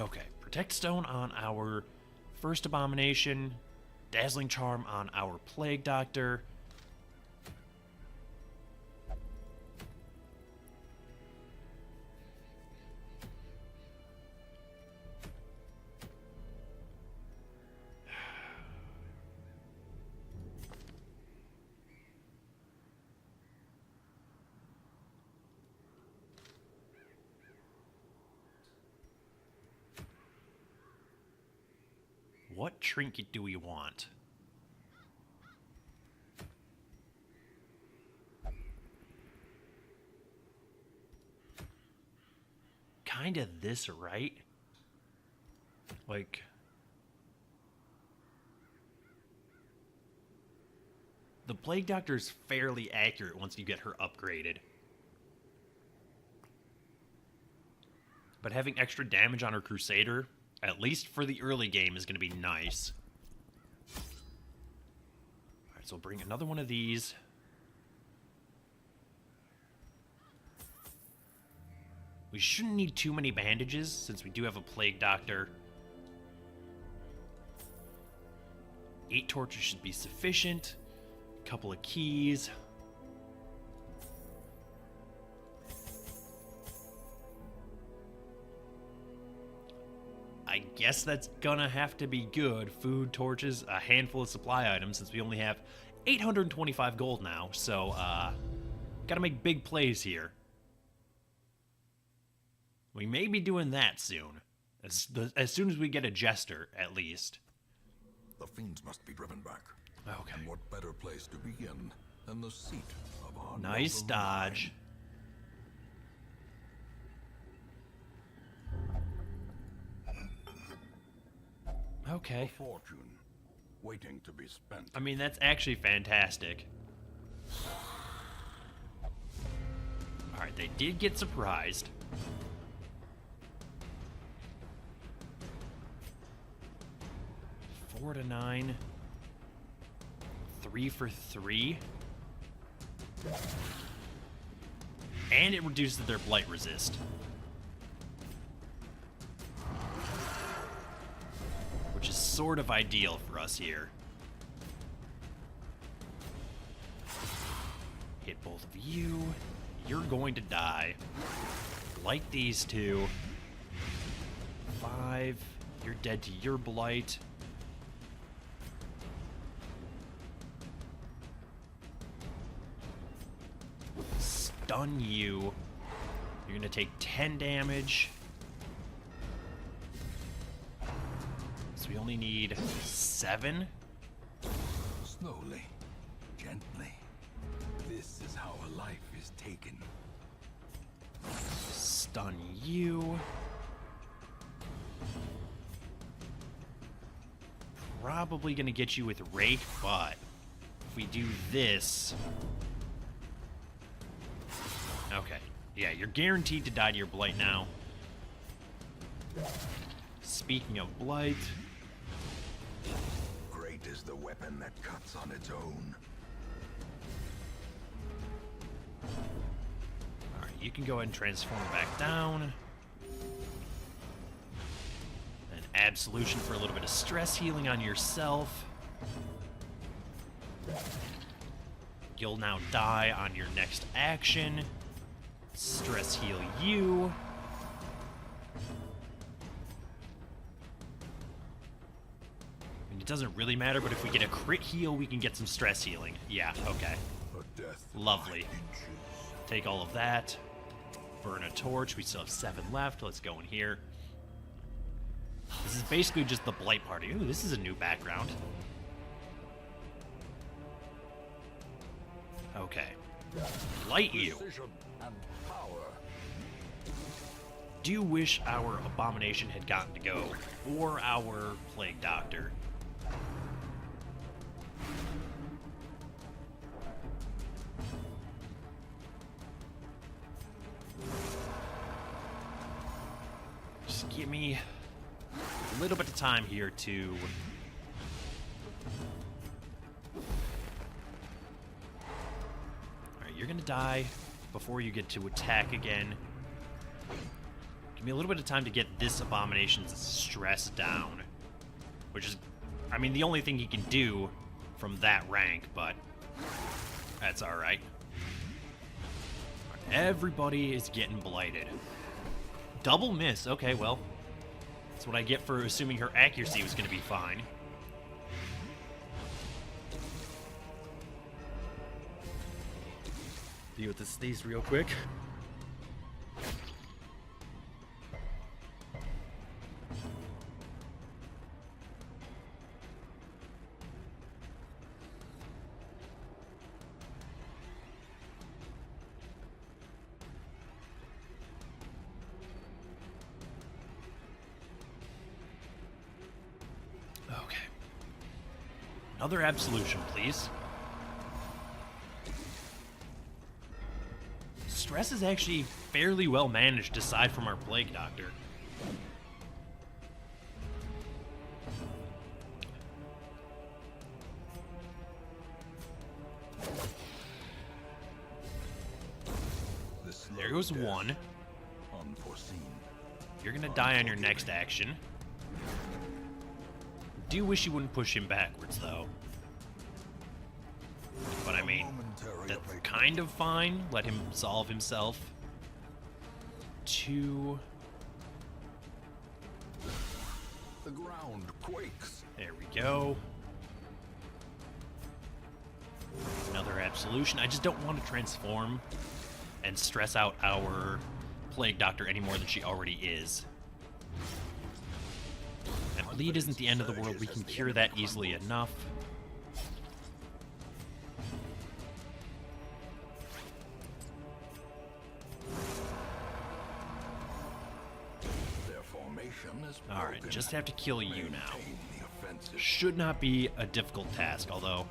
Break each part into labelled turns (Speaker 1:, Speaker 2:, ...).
Speaker 1: Okay, Protect Stone on our first Abomination, Dazzling Charm on our Plague Doctor. What trinket do we want? Kinda this, right? Like... The Plague Doctor is fairly accurate once you get her upgraded. But having extra damage on her Crusader, at least for the early game, is going to be nice. Alright, so we'll bring another one of these. We shouldn't need too many bandages, since we do have a Plague Doctor. 8 torches should be sufficient. A couple of keys. I guess that's gonna have to be good. Food, torches, a handful of supply items, since we only have 825 gold now, so, gotta make big plays here. We may be doing that soon. As soon as we get a Jester, at least.
Speaker 2: The fiends must be driven back.
Speaker 1: Okay.
Speaker 2: And what better place to begin than the seat of our
Speaker 1: Nice
Speaker 2: noble
Speaker 1: dodge. Okay.
Speaker 2: A fortune waiting to be spent.
Speaker 1: I mean, that's actually fantastic. Alright, they did get surprised. Four to 9. 3 for 3. And it reduces their blight resist. Which is sort of ideal for us here. Hit both of you. You're going to die. Blight these two. 5. You're dead to your blight. Stun you. You're gonna take 10 damage. So we only need 7.
Speaker 2: Slowly, gently. This is how a life is taken.
Speaker 1: Stun you. Probably gonna get you with Rake, but if we do this... Okay. Yeah, you're guaranteed to die to your Blight now. Speaking of Blight...
Speaker 2: Great is the weapon that cuts on its own.
Speaker 1: Alright, you can go ahead and transform back down. And Absolution for a little bit of stress healing on yourself. You'll now die on your next action. Stress heal you. I mean, it doesn't really matter, but if we get a crit heal, we can get some stress healing. Yeah, okay.
Speaker 2: A death
Speaker 1: Lovely.
Speaker 2: by inches.
Speaker 1: Take all of that. Burn a torch. We still have 7 left. Let's go in here. This is basically just the Blight Party. Ooh, this is a new background. Okay. Light you.
Speaker 2: Precision and power.
Speaker 1: Do wish our Abomination had gotten to go, or our Plague Doctor. Just give me a little bit of time here to... Alright, you're gonna die before you get to attack again. Give me a little bit of time to get this abomination's stress down. Which is, I mean, the only thing he can do from that rank, but that's alright. Everybody is getting blighted. Double miss. Okay, well, that's what I get for assuming her accuracy was going to be fine. Deal with these real quick. Okay. Another absolution, please. Stress is actually fairly well managed aside from our Plague Doctor. There goes one.
Speaker 2: Unforeseen.
Speaker 1: You're gonna die on your next action. Do wish you wouldn't push him backwards, though. But I mean, that's kind of fine. Let him solve himself. 2.
Speaker 2: The ground quakes.
Speaker 1: There we go. Another absolution. I just don't want to transform and stress out our Plague Doctor any more than she already is. And bleed isn't the end of the world. We can cure that easily enough. Alright, just have to kill you now. Should not be a difficult task, although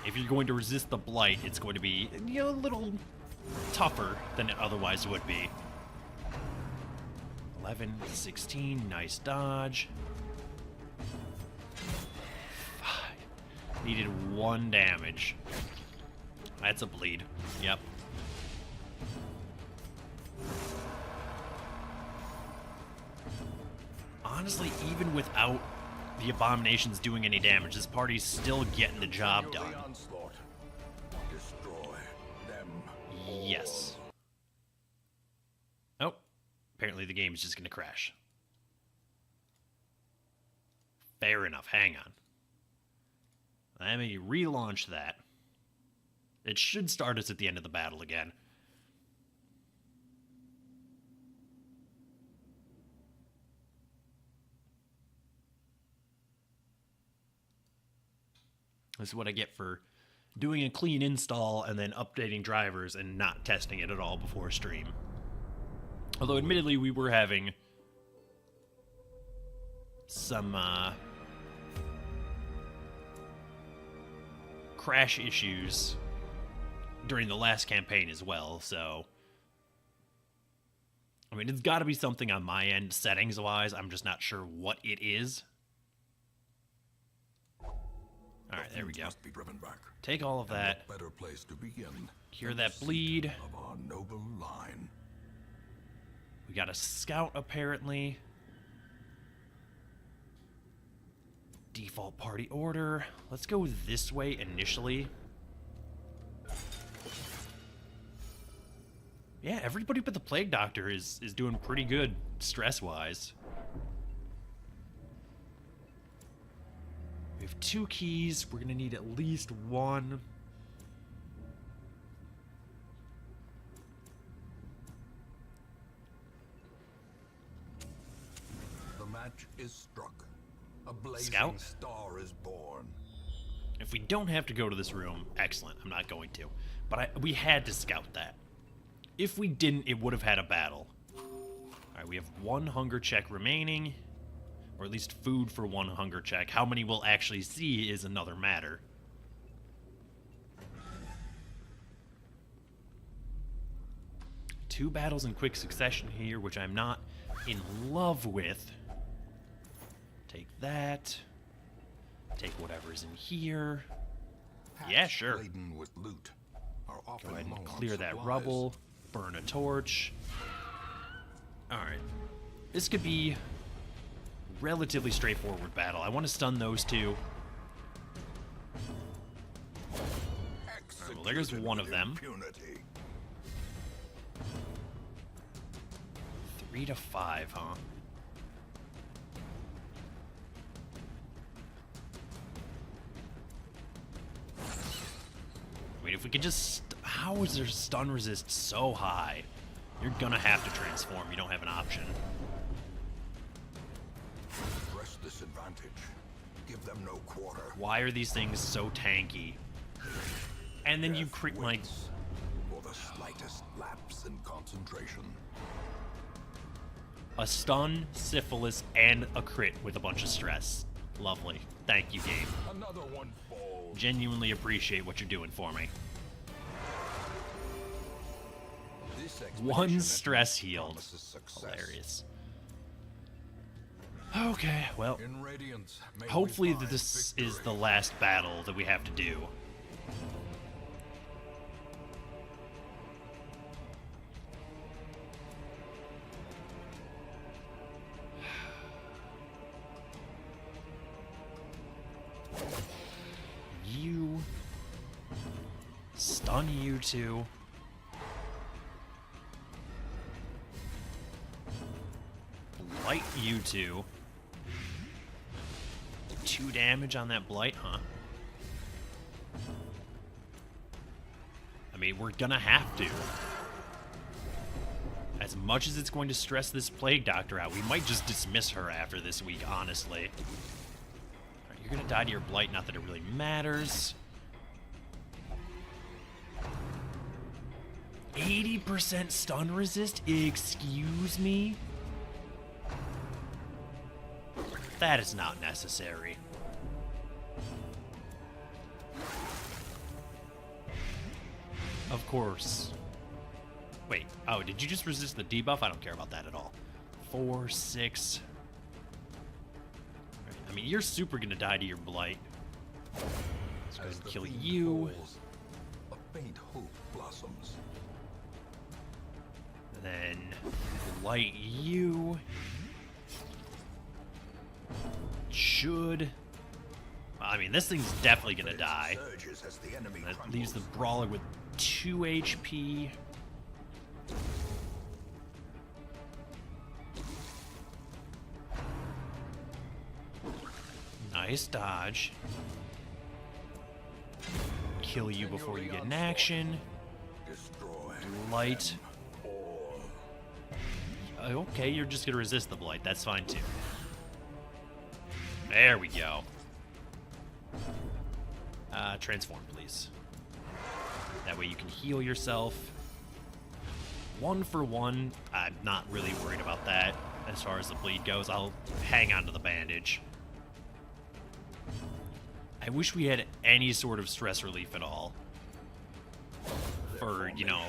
Speaker 1: if you're going to resist the blight, it's going to be, you know, a little tougher than it otherwise would be. 11, 16, nice dodge. 5. Needed 1 damage. That's a bleed. Yep. Honestly, even without the abominations doing any damage, this party's still getting the job done. Yes. Oh, apparently the game is just going to crash. Fair enough, hang on. Let me relaunch that. It should start us at the end of the battle again. This is what I get for doing a clean install and then updating drivers and not testing it at all before stream. Although, admittedly, we were having some crash issues during the last campaign as well, so I mean, it's got to be something on my end, settings-wise. I'm just not sure what it is. All right, there we go. Take all of that.
Speaker 2: Better place to begin.
Speaker 1: Cure that bleed.
Speaker 2: Of our noble line.
Speaker 1: We got a scout, apparently. Default party order. Let's go this way initially. Yeah, everybody but the Plague Doctor is doing pretty good stress-wise. We have 2 keys. We're going to need at least 1.
Speaker 2: The match is struck. A blazing
Speaker 1: Scout?
Speaker 2: star is born.
Speaker 1: If we don't have to go to this room, excellent. I'm not going to. But we had to scout that. If we didn't, it would have had a battle. Alright, we have 1 hunger check remaining. Or at least food for 1 hunger check. How many we'll actually see is another matter. Two battles in quick succession here, which I'm not in love with. Take that. Take whatever's in here. Yeah, sure.
Speaker 2: Laden with loot are
Speaker 1: Go
Speaker 2: often
Speaker 1: ahead
Speaker 2: low
Speaker 1: and
Speaker 2: on
Speaker 1: clear that
Speaker 2: supplies.
Speaker 1: rubble. Burn a torch. Alright. This could be relatively straightforward battle. I want to stun those two. Well, there's one of them. 3 to 5, huh? I mean, if we could just... How is their stun resist so high? You're gonna have to transform. You don't have an option.
Speaker 2: Press this advantage. Give them no quarter.
Speaker 1: Why are these things so tanky? And then you crit like...
Speaker 2: For the slightest lapse in concentration.
Speaker 1: A stun, syphilis, and a crit with a bunch of stress. Lovely. Thank you, game.
Speaker 2: Another one falls.
Speaker 1: Genuinely appreciate what you're doing for me. One stress healed. Hilarious. Okay, well, hopefully this is the last battle that we have to do. You stun you two. Blight you two. 2 damage on that blight, huh? I mean, we're gonna have to. As much as it's going to stress this plague doctor out, we might just dismiss her after this week, honestly. Alright, you're gonna die to your blight, not that it really matters. 80% stun resist? Excuse me? That is not necessary. Of course. Wait, oh, did you just resist the debuff? I don't care about that at all. 4, 6. I mean, you're super gonna die to your blight. Let's go ahead and kill you.
Speaker 2: A faint hope blossoms.
Speaker 1: Then blight you. Should... I mean, this thing's definitely gonna die. That leaves the brawler with 2 HP. Nice dodge. Kill you before you get an action. Blight. Okay, you're just gonna resist the blight. That's fine too. There we go. Transform, please. That way you can heal yourself. 1 for 1. I'm not really worried about that as far as the bleed goes. I'll hang on to the bandage. I wish we had any sort of stress relief at all. For, you know,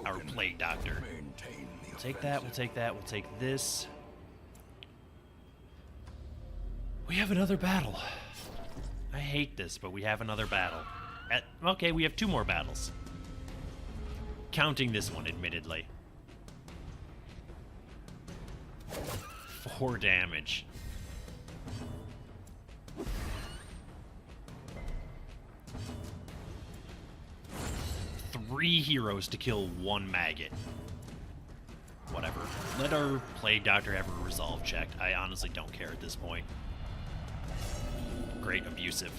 Speaker 1: our plague doctor. We'll take that, we'll take that, we'll take this. We have another battle. I hate this, but we have another battle. Okay, we have 2 more battles. Counting this one, admittedly. 4 damage. 3 heroes to kill 1 maggot. Whatever. Let our plague doctor have a resolve checked. I honestly don't care at this point. Great abusive.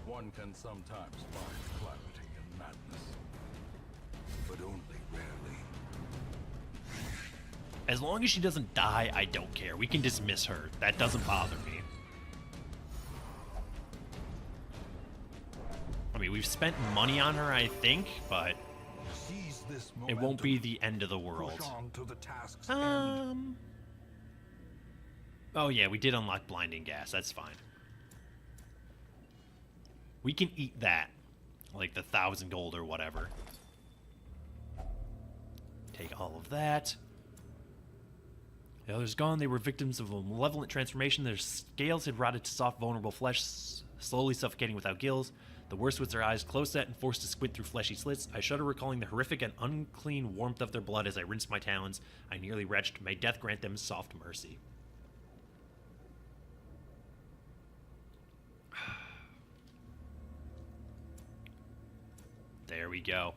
Speaker 2: One can sometimes find clarity in madness, but only rarely.
Speaker 1: As long as she doesn't die, I don't care. We can dismiss her. That doesn't bother me. I mean, we've spent money on her, I think, but it won't be the end of the world. Oh yeah, we did unlock blinding gas. That's fine. We can eat that. Like the 1,000 gold or whatever. Take all of that. The others gone. They were victims of a malevolent transformation. Their scales had rotted to soft, vulnerable flesh, slowly suffocating without gills. The worst was their eyes close set and forced to squint through fleshy slits. I shudder recalling the horrific and unclean warmth of their blood as I rinsed my talons. I nearly retched. May death grant them soft mercy. There we go.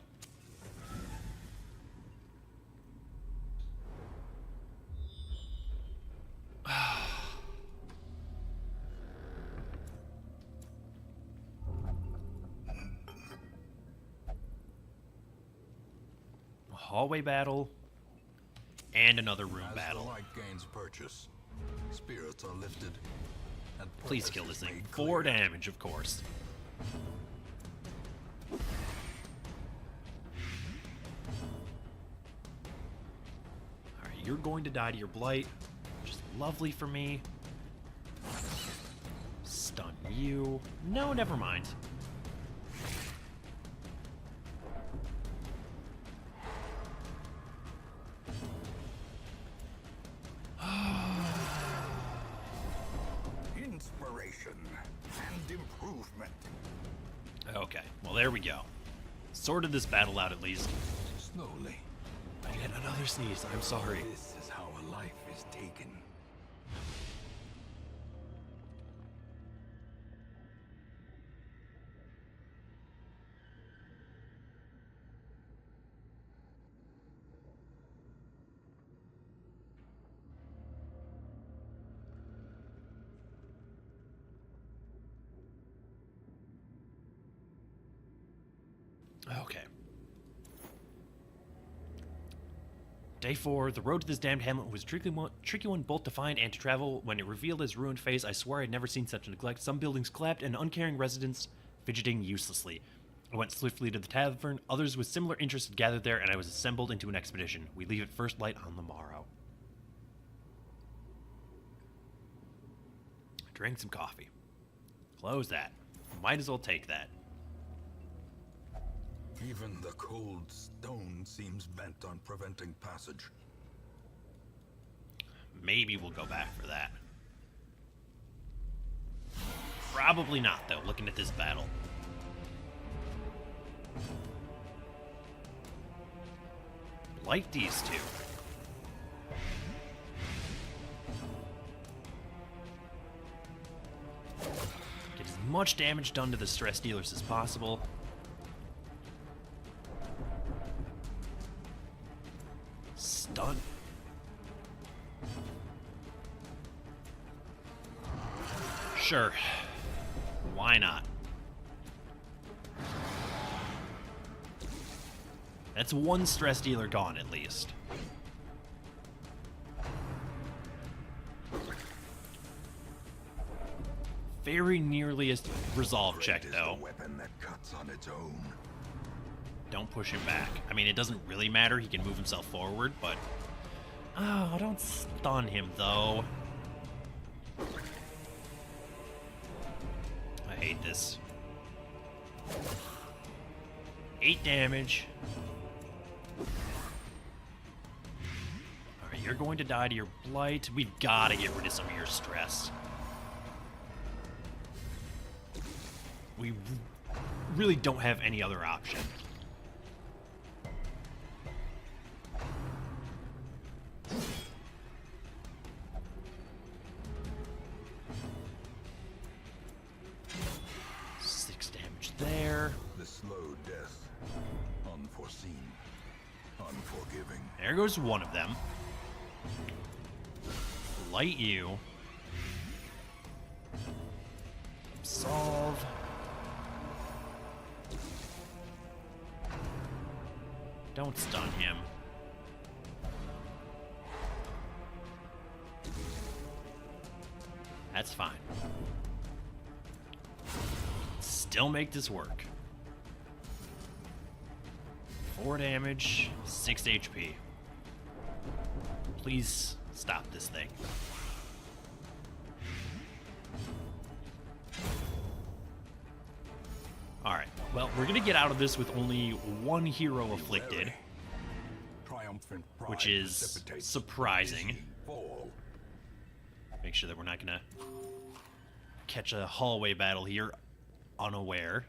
Speaker 1: Hallway battle and another room
Speaker 2: As
Speaker 1: battle.
Speaker 2: the light gains purchase, spirits are lifted. And
Speaker 1: Please
Speaker 2: purpose
Speaker 1: kill this
Speaker 2: is
Speaker 1: thing.
Speaker 2: made
Speaker 1: 4
Speaker 2: clear.
Speaker 1: damage, of course. Alright, you're going to die to your blight, which is lovely for me. Stun you. No, never mind.
Speaker 2: Inspiration and improvement.
Speaker 1: Okay, well there we go. Sorted this battle out at least.
Speaker 2: Slowly.
Speaker 1: I get another sneeze, I'm sorry.
Speaker 2: This is how a life is taken.
Speaker 1: Okay. Day 4. The road to this damned hamlet was a tricky one both to find and to travel. When it revealed its ruined face, I swore I'd never seen such neglect. Some buildings collapsed and uncaring residents fidgeting uselessly. I went swiftly to the tavern. Others with similar interests had gathered there, and I was assembled into an expedition. We leave at first light on the morrow. Drank some coffee. Close that. Might as well take that.
Speaker 2: Even the cold stone seems bent on preventing passage.
Speaker 1: Maybe we'll go back for that. Probably not, though, looking at this battle. Like these two. Get as much damage done to the stress dealers as possible. Stun. Sure. Why not? That's one stress dealer gone, at least. Very nearly a resolve check,
Speaker 2: Great is
Speaker 1: though.
Speaker 2: the weapon that cuts on its own.
Speaker 1: Don't push him back. I mean, it doesn't really matter. He can move himself forward, but... Oh, don't stun him, though. I hate this. 8 damage. Alright, you're going to die to your blight. We've got to get rid of some of your stress. We really don't have any other option. There.
Speaker 2: The slow death. Unforeseen. Unforgiving.
Speaker 1: There goes one of them. Light you. Solve. Don't stun him. That's fine. Still make this work. 4 damage, 6 HP. Please stop this thing. Alright, well, we're gonna get out of this with only one hero afflicted,
Speaker 2: Triumphant pride
Speaker 1: which is
Speaker 2: precipitates
Speaker 1: surprising.
Speaker 2: dizzy fall.
Speaker 1: Make sure that we're not gonna catch a hallway battle here unaware.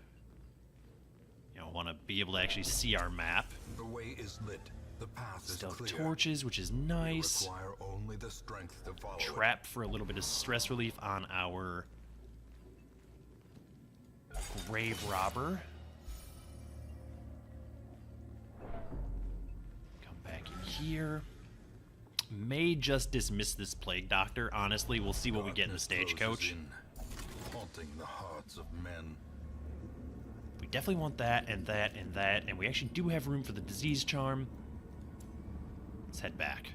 Speaker 1: I want to be able to actually see our map.
Speaker 2: The way is lit. The path is
Speaker 1: Still have
Speaker 2: clear.
Speaker 1: torches, which is
Speaker 2: We
Speaker 1: nice.
Speaker 2: require only the strength to follow it.
Speaker 1: Trap for a little bit of stress relief on our grave robber. Come back in here. May just dismiss this plague doctor. Honestly, we'll see what we get in the
Speaker 2: Darkness closes
Speaker 1: stagecoach.
Speaker 2: in, haunting the hearts of men.
Speaker 1: We definitely want that and that and that, and we actually do have room for the disease charm. Let's head back.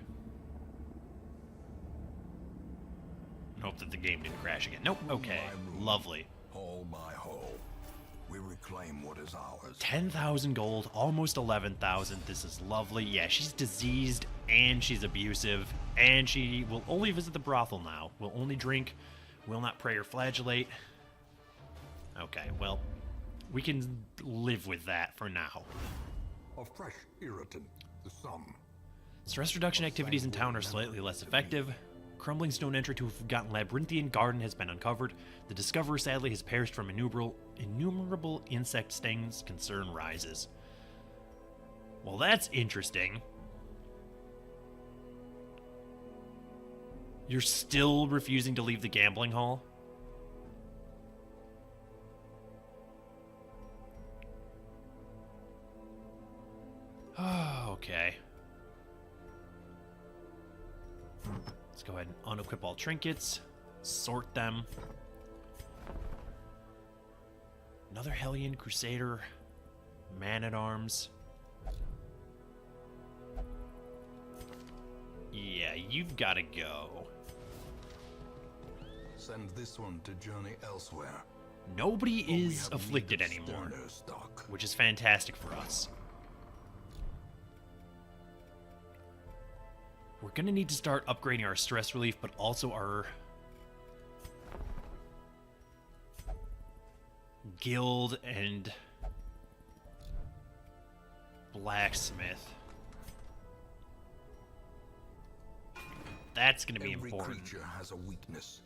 Speaker 1: And hope that the game didn't crash again. Nope. Okay.
Speaker 2: My room.
Speaker 1: Lovely.
Speaker 2: Hole by hole, we reclaim what is ours.
Speaker 1: 10,000 gold, almost 11,000. This is lovely. Yeah, she's diseased and she's abusive, and she will only visit the brothel now. Will only drink, will not pray or flagellate. Okay, well, we can live with that for now.
Speaker 2: A fresh irritant, the sum.
Speaker 1: Stress reduction activities in town are slightly less effective. Crumbling stone entry to a forgotten labyrinthian garden has been uncovered. The discoverer sadly has perished from innumerable insect stings. Concern rises. Well, that's interesting. You're still refusing to leave the gambling hall? Oh, okay. Let's go ahead and unequip all trinkets, sort them. Another Hellion Crusader, Man-at-Arms. Yeah, you've got to go.
Speaker 2: Send this one to journey elsewhere.
Speaker 1: Nobody
Speaker 2: For we
Speaker 1: is
Speaker 2: have
Speaker 1: afflicted
Speaker 2: need of
Speaker 1: anymore,
Speaker 2: sterner stock.
Speaker 1: which is fantastic for us. We're gonna need to start upgrading our stress relief, but also our guild and blacksmith. That's gonna be
Speaker 2: Every
Speaker 1: important.
Speaker 2: creature has a weakness.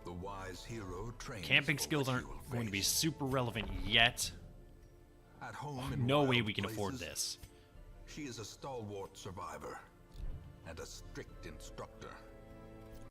Speaker 2: The wise hero trains
Speaker 1: Camping
Speaker 2: for
Speaker 1: skills
Speaker 2: what
Speaker 1: aren't
Speaker 2: he will
Speaker 1: going to be
Speaker 2: face.
Speaker 1: super relevant yet.
Speaker 2: At home in
Speaker 1: No way
Speaker 2: wild
Speaker 1: we can afford
Speaker 2: places,
Speaker 1: this.
Speaker 2: She is a stalwart survivor and a strict instructor.